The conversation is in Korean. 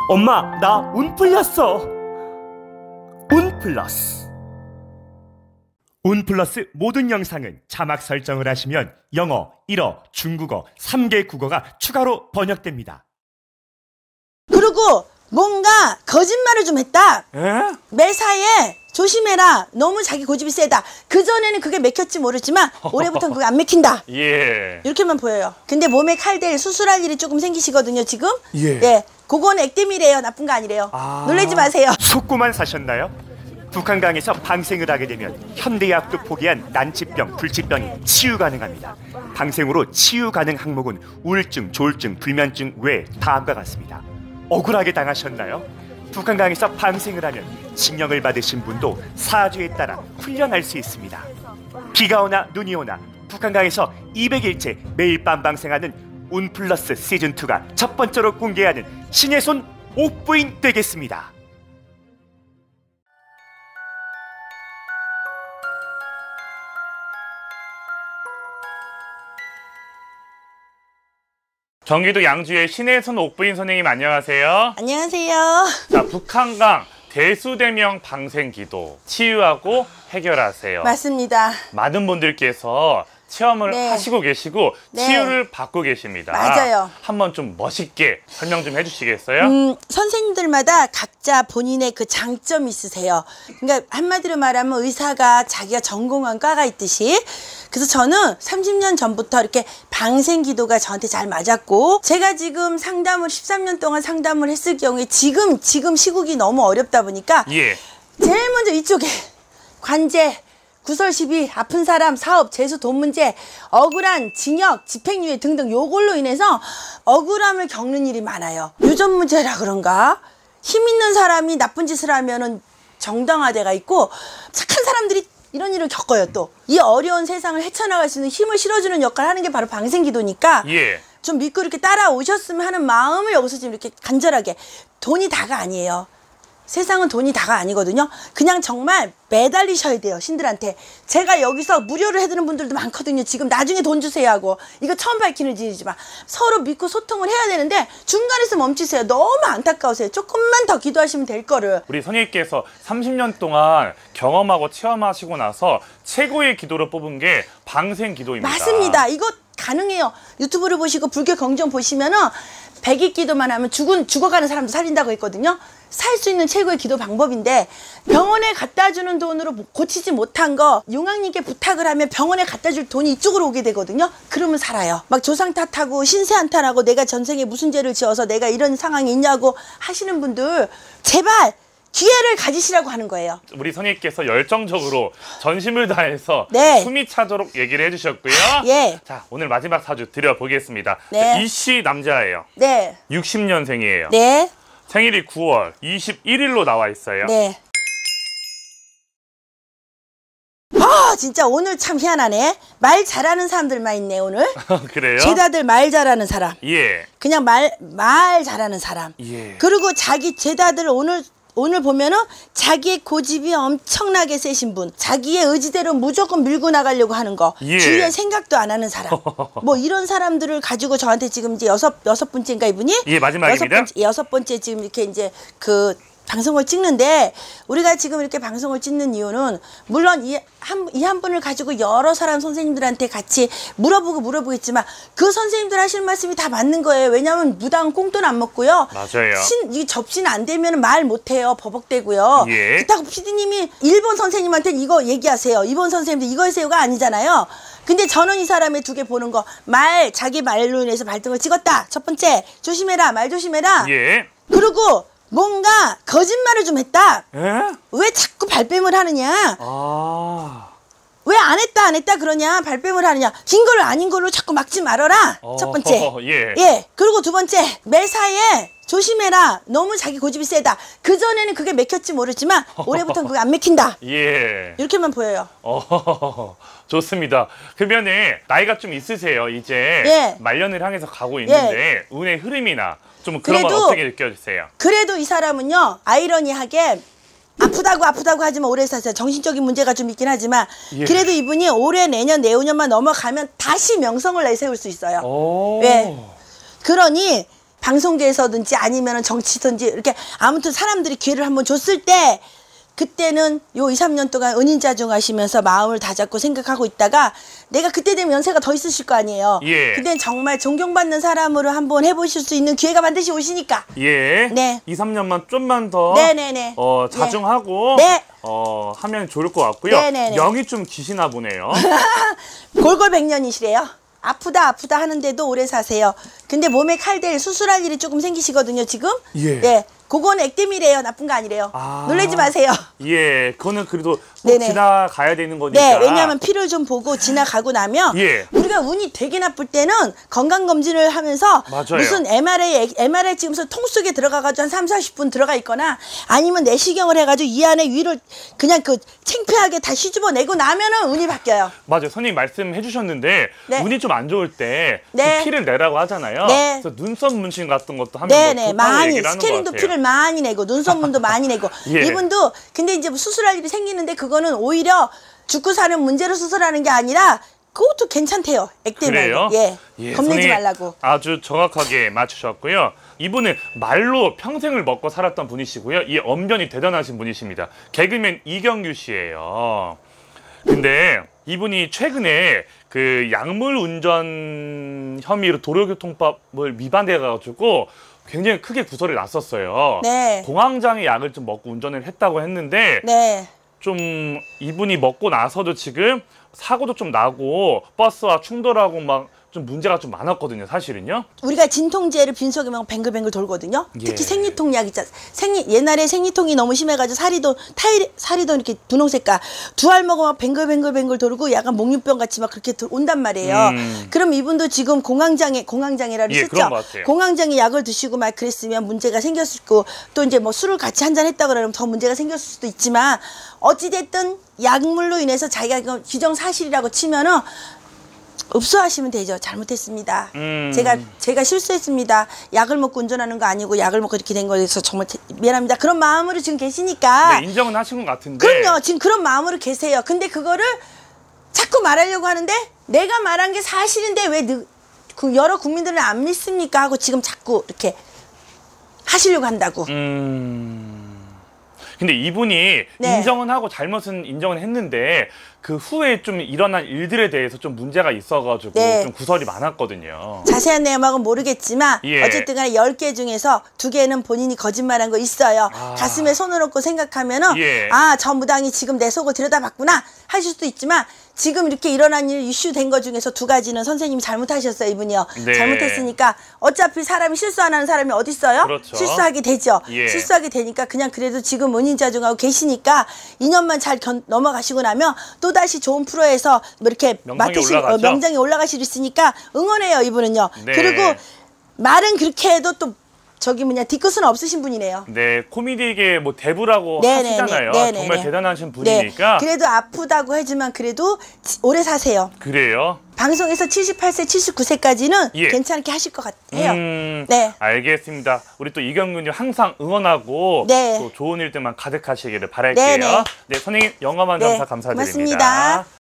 엄마, 나 운 풀렸어. 운 플러스. 운 플러스 모든 영상은 자막 설정을 하시면 영어, 일어, 중국어 3개 국어가 추가로 번역됩니다. 그리고 뭔가 거짓말을 좀 했다. 에? 매사에 조심해라. 너무 자기 고집이 세다. 그전에는 그게 맥혔지 모르지만 올해부터는 그게 안 맥힌다. 예. 이렇게만 보여요. 근데 몸에 칼댈 수술할 일이 조금 생기시거든요 지금. 예. 예, 그건 액땜이래요. 나쁜 거 아니래요. 놀라지 마세요. 속고만 사셨나요? 북한강에서 방생을 하게 되면 현대의학도 포기한 난치병, 불치병이 치유 가능합니다. 방생으로 치유 가능 항목은 우울증, 조울증, 불면증 외 다음과 같습니다. 억울하게 당하셨나요? 북한강에서 방생을 하면 징역을 받으신 분도 사주에 따라 훈련할 수 있습니다. 비가 오나 눈이 오나 북한강에서 200일째 매일 밤 방생하는 운 플러스 시즌2가 첫 번째로 공개하는 신의 손 옥부인 되겠습니다. 경기도 양주의 신의 손 옥부인 선생님 안녕하세요. 안녕하세요. 자, 북한강 대수대명 방생기도 치유하고 해결하세요. 맞습니다. 많은 분들께서 체험을 네. 하시고 계시고 네. 치유를 받고 계십니다. 맞아요. 한번 좀 멋있게 설명 좀 해주시겠어요? 선생님들마다 각자 본인의 그 장점이 있으세요. 그러니까 한마디로 말하면 의사가 자기가 전공한 과가 있듯이, 그래서 저는 30년 전부터 이렇게 방생기도가 저한테 잘 맞았고, 제가 지금 상담을 13년 동안 상담을 했을 경우에 지금 시국이 너무 어렵다 보니까 예. 제일 먼저 이쪽에 관제, 구설 시비, 아픈 사람, 사업, 재수, 돈 문제, 억울한 징역, 집행유예 등등 요걸로 인해서 억울함을 겪는 일이 많아요. 유전 문제라 그런가? 힘 있는 사람이 나쁜 짓을 하면은 정당화돼가 있고, 착한 사람들이 이런 일을 겪어요. 또 이 어려운 세상을 헤쳐나갈 수 있는 힘을 실어주는 역할을 하는 게 바로 방생기도니까 예. 좀 믿고 이렇게 따라오셨으면 하는 마음을 여기서 지금 이렇게 간절하게. 돈이 다가 아니에요. 세상은 돈이 다가 아니거든요. 그냥 정말 매달리셔야 돼요, 신들한테. 제가 여기서 무료로 해드리는 분들도 많거든요. 지금 나중에 돈 주세요 하고. 이거 처음 밝히는 일이지만 서로 믿고 소통을 해야 되는데 중간에서 멈추세요. 너무 안타까우세요. 조금만 더 기도하시면 될 거를. 우리 선생님께서 30년 동안 경험하고 체험하시고 나서 최고의 기도를 뽑은 게 방생기도입니다. 맞습니다. 이거 가능해요. 유튜브를 보시고 불교 경전 보시면은 100일 기도만 하면 죽어가는 사람도 살린다고 했거든요. 살 수 있는 최고의 기도 방법인데, 병원에 갖다 주는 돈으로 고치지 못한 거 용왕님께 부탁을 하면 병원에 갖다 줄 돈이 이쪽으로 오게 되거든요. 그러면 살아요. 막 조상 탓하고 신세 한탄하고 내가 전생에 무슨 죄를 지어서 내가 이런 상황이 있냐고 하시는 분들, 제발 기회를 가지시라고 하는 거예요. 우리 선생님께서 열정적으로 전심을 다해서 네. 숨이 차도록 얘기를 해주셨고요. 예. 자, 오늘 마지막 사주 드려보겠습니다. 네. 이씨 남자예요. 네. 60년생이에요. 네. 생일이 9월 21일로 나와 있어요. 네. 아, 진짜 오늘 참 희한하네. 말 잘하는 사람들만 있네 오늘. 그래요? 제자들 말 잘하는 사람. 예. 그냥 말 잘하는 사람. 예. 그리고 자기 제자들 오늘 보면은 자기의 고집이 엄청나게 세신 분, 자기의 의지대로 무조건 밀고 나가려고 하는 거, 예. 주위에 생각도 안 하는 사람. 뭐 이런 사람들을 가지고 저한테 지금 이제 여섯 번째인가 이분이? 예, 마지막입니다. 여섯 번째 지금 이렇게 이제 그 방송을 찍는데, 우리가 지금 이렇게 방송을 찍는 이유는 물론 이 한 분을 가지고 여러 사람 선생님들한테 같이 물어보겠지만 그 선생님들 하시는 말씀이 다 맞는 거예요. 왜냐하면 무당 꽁돈 안 먹고요. 맞아요. 이 접시는 안 되면 말 못해요. 버벅대고요. 예. 그렇다고 PD님이 1번 선생님한테 이거 얘기하세요. 2번 선생님도 이거 하세요가 아니잖아요. 근데 저는 이 사람의 두 개 보는 거, 자기 말로 인해서 발등을 찍었다. 첫 번째, 조심해라. 말 조심해라. 예. 그리고 뭔가 거짓말을 좀 했다. 에? 왜 자꾸 발뺌을 하느냐? 아. 왜 안 했다 그러냐? 발뺌을 하느냐? 긴 걸로 아닌 걸로 자꾸 막지 말아라. 첫 번째. 예. 예. 그리고 두 번째, 매사에 조심해라. 너무 자기 고집이 세다. 그전에는 그게 맥혔지 모르지만 올해부터는 그게 안 맥힌다. 예. 이렇게만 보여요. 좋습니다. 그러면은 나이가 좀 있으세요. 이제 예. 말년을 향해서 가고 있는데 운의 흐름이나 좀 그런 건 그래도- 어떻게 느껴지세요? 그래도 이 사람은요, 아이러니하게 아프다고 하지만 오래 사세요. 정신적인 문제가 좀 있긴 하지만 예. 그래도 이분이 올해, 내년, 내후년만 넘어가면 다시 명성을 내세울 수 있어요. 오. 예. 그러니 방송계에서든지 아니면 정치든지 이렇게 아무튼 사람들이 기회를 한번 줬을 때 그때는 요 2, 3년 동안 은인자중하시면서 마음을 다잡고 생각하고 있다가 내가 그때 되면 연세가 더 있으실 거 아니에요. 예. 그때는 정말 존경받는 사람으로 한번 해보실 수 있는 기회가 반드시 오시니까. 예. 네. 2, 3년만 좀만 더 네네네. 자중하고 네. 하면 좋을 것 같고요. 네네네. 명이 좀 기시나 보네요. 골골백년이시래요. 아프다 하는데도 오래 사세요. 근데 몸에 칼댈 수술할 일이 조금 생기시거든요, 지금. 예. 네. 그건 액땜이래요. 나쁜 거 아니래요. 아. 놀라지 마세요. 예, 그거는 그래도 꼭 네네. 지나가야 되는 거니까. 네, 왜냐하면 피를 좀 보고 지나가고 나면 예. 우리가 운이 되게 나쁠 때는 건강검진을 하면서 맞아요. 무슨 MRI 찍으면서 통 속에 들어가가지고 한 3, 40분 들어가 있거나 아니면 내시경을 해가지고 이 안에 위를 그냥 그 창피하게 다 휘집어내고 나면은 운이 바뀌어요. 맞아요. 선생님 말씀해 주셨는데 네. 운이 좀 안 좋을 때 네. 피를 내라고 하잖아요. 네. 그래서 눈썹 문신 같은 것도 하면 네네, 뭐 좋다고 많이 얘기를 하는 것 스케일링도 같아요. 피를 많이 내고 눈썹문도 많이 내고 예. 이분도 근데 이제 뭐 수술할 일이 생기는데 그거는 오히려 죽고 사는 문제로 수술하는 게 아니라 그것도 괜찮대요. 액땜 그래요? 말고. 예. 겁내지 선생님 말라고. 아주 정확하게 맞추셨고요. 이분은 말로 평생을 먹고 살았던 분이시고요. 이 언변이 대단하신 분이십니다. 개그맨 이경규 씨예요. 근데 이분이 최근에 그 약물 운전 혐의로 도로교통법을 위반돼가지고 굉장히 크게 구설이 났었어요. 네. 공황장애 약을 좀 먹고 운전을 했다고 했는데 네. 좀 이분이 먹고 나서도 지금 사고도 좀 나고 버스와 충돌하고 막 좀 문제가 좀 많았거든요, 사실은요. 우리가 진통제를 빈속에 먹으면 뱅글뱅글 돌거든요. 예. 특히 생리통 약 있잖아. 옛날에 생리통이 너무 심해가지고 사리도 이렇게 분홍색깔 두 알 먹으면 뱅글뱅글 돌고 약간 목류병 같이 막 그렇게 온단 말이에요. 그럼 이분도 지금 공황장애라고 예, 했죠. 그런 것 같아요. 공황장애 약을 드시고 막 그랬으면 문제가 생겼을 거고 또 이제 뭐 술을 같이 한잔 했다 그러면 더 문제가 생겼을 수도 있지만 어찌됐든 약물로 인해서 자기가 이거 기정사실이라고 치면은 읍소하시면 되죠. 잘못했습니다. 제가 실수했습니다. 약을 먹고 운전하는 거 아니고 약을 먹고 이렇게 된 거에서 정말 미안합니다. 그런 마음으로 지금 계시니까. 네, 인정은 하신 것 같은데. 그럼요. 지금 그런 마음으로 계세요. 근데 그거를 자꾸 말하려고 하는데 내가 말한 게 사실인데 왜 그 여러 국민들은 안 믿습니까? 하고 지금 자꾸 이렇게 하시려고 한다고. 근데 이분이 네. 인정은 하고 잘못은 인정은 했는데 그 후에 좀 일어난 일들에 대해서 좀 문제가 있어가지고 네. 좀 구설이 많았거든요. 자세한 내용은 모르겠지만 예. 어쨌든 간에 10개 중에서 2개는 본인이 거짓말한 거 있어요. 아. 가슴에 손을 얹고 생각하면은 예. 아, 저 무당이 지금 내 속을 들여다봤구나 하실 수도 있지만 지금 이렇게 일어난 일 이슈 된 거 중에서 2가지는 선생님이 잘못하셨어요, 이분이요. 네. 잘못했으니까 어차피 사람이 실수 안 하는 사람이 어디 있어요? 그렇죠. 실수하게 되죠. 예. 실수하게 되니까 그냥 그래도 지금 은인자중하고 계시니까 2년만 잘 넘어가시고 나면 또다시 좋은 프로에서 뭐 이렇게 명성이 명장에 올라가실 수 있으니까 응원해요, 이분은요. 네. 그리고 말은 그렇게 해도 또 뒤끝은 없으신 분이네요. 네, 코미디계 뭐 대부라고 네네네. 하시잖아요. 네네네. 정말 대단하신 네. 분이니까. 그래도 아프다고 하지만 그래도 오래 사세요. 그래요? 방송에서 78세, 79세까지는 예. 괜찮게 하실 것 같아요. 네. 알겠습니다. 우리 또 이경규님 항상 응원하고 네. 또 좋은 일들만 가득하시기를 바랄게요. 네네. 네, 선생님 영화만 네, 감사 감사드립니다. 고맙습니다.